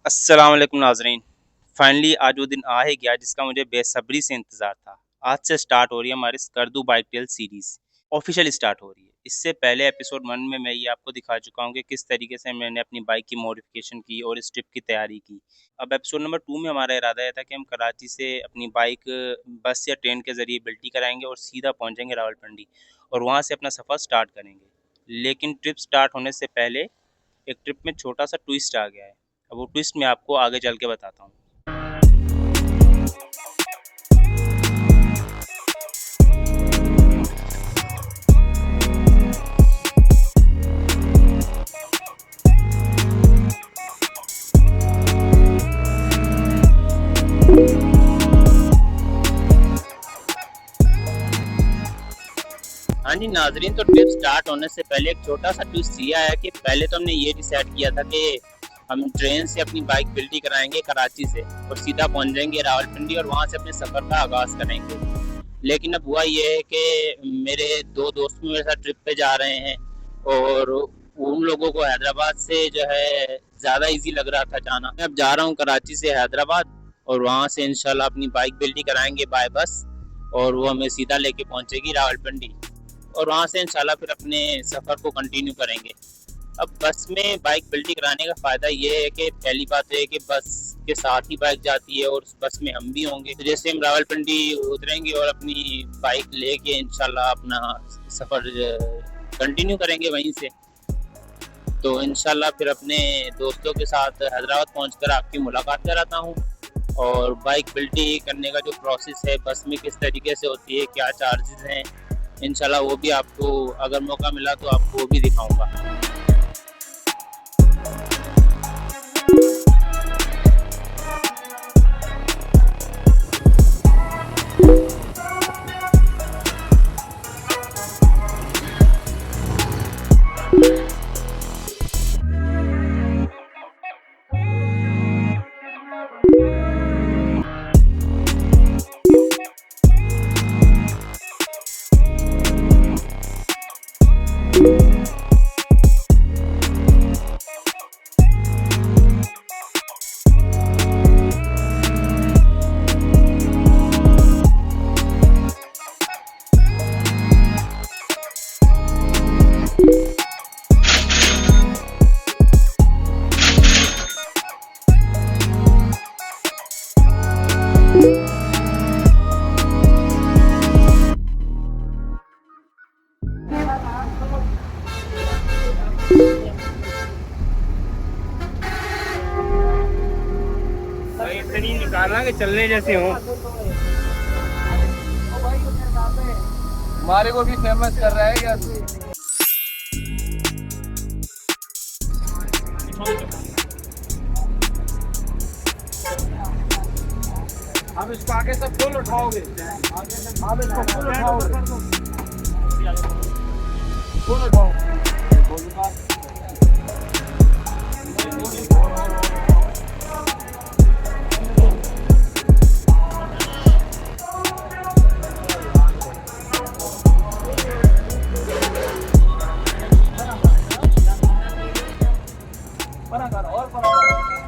अस्सलाम वालेकुम नाजरीन। फाइनली आज वो दिन आ ही गया जिसका मुझे बेसब्री से इंतज़ार था। आज से स्टार्ट हो रही है हमारी Skardu bike tale series. Officially start हो रही है। इससे पहले एपिसोड 1 में मैं ये आपको दिखा चुका हूँ कि किस तरीके से मैंने अपनी बाइक की मॉडिफिकेशन की और इस ट्रिप की तैयारी की। अब एपिसोड नंबर 2 में हमारा इरादा ये था कि हम कराची से अपनी बाइक बस या ट्रेन के ज़रिए बिल्टी कराएँगे और सीधा पहुँचेंगे रावलपिंडी और वहाँ से अपना सफ़र स्टार्ट करेंगे। लेकिन ट्रिप स्टार्ट होने से पहले एक ट्रिप में छोटा-सा ट्विस्ट आ गया है। अब वो ट्विस्ट मैं आपको आगे चल के बताता हूँ। हाँ जी नाज़रीन, तो ट्रिप स्टार्ट होने से पहले एक छोटा-सा ट्विस्ट ये आया कि पहले तो हमने ये डिसाइड किया था कि हम ट्रेन से अपनी बाइक बिल्टी कराएँगे कराची से और सीधा पहुँच जाएँगे रावलपिंडी और वहाँ से अपने सफ़र का आगाज़ करेंगे। लेकिन अब हुआ ये है कि मेरे 2 दोस्त भी मेरे साथ ट्रिप पे जा रहे हैं और उन लोगों को हैदराबाद से जो है ज़्यादा ईज़ी लग रहा था जाना। मैं अब जा रहा हूँ कराची से हैदराबाद और वहाँ से इंशाल्लाह अपनी बाइक बिल्टी कराएँगे बाय बस और वो हमें सीधा लेके पहुँचेगी रावलपिंडी और वहाँ से इंशाल्लाह फिर अपने सफ़र को कंटिन्यू करेंगे। अब बस में बाइक बिल्टी कराने का फ़ायदा ये है कि पहली बात है कि बस के साथ ही बाइक जाती है और उस बस में हम भी होंगे। तो जैसे हम रावलपिंडी उतरेंगे और अपनी बाइक लेके इंशाल्लाह अपना सफ़र कंटिन्यू करेंगे वहीं से। तो इंशाल्लाह फिर अपने दोस्तों के साथ हैदराबाद पहुंचकर आपकी मुलाकात कराता हूं और बाइक बिल्टी करने का जो प्रोसेस है बस में किस तरीके से होती है, क्या चार्जेस हैं, इंशाल्लाह वो भी आपको अगर मौका मिला तो आपको वो भी दिखाऊंगा। इतनी निकालना कि चलने जैसे हो। हमारे को भी फेमस कर रहा है क्या? हम इसको आगे से फुल उठाओगे, आप इसको फुल उठाओगे, फुल उठाओ। बना कर और बना कर।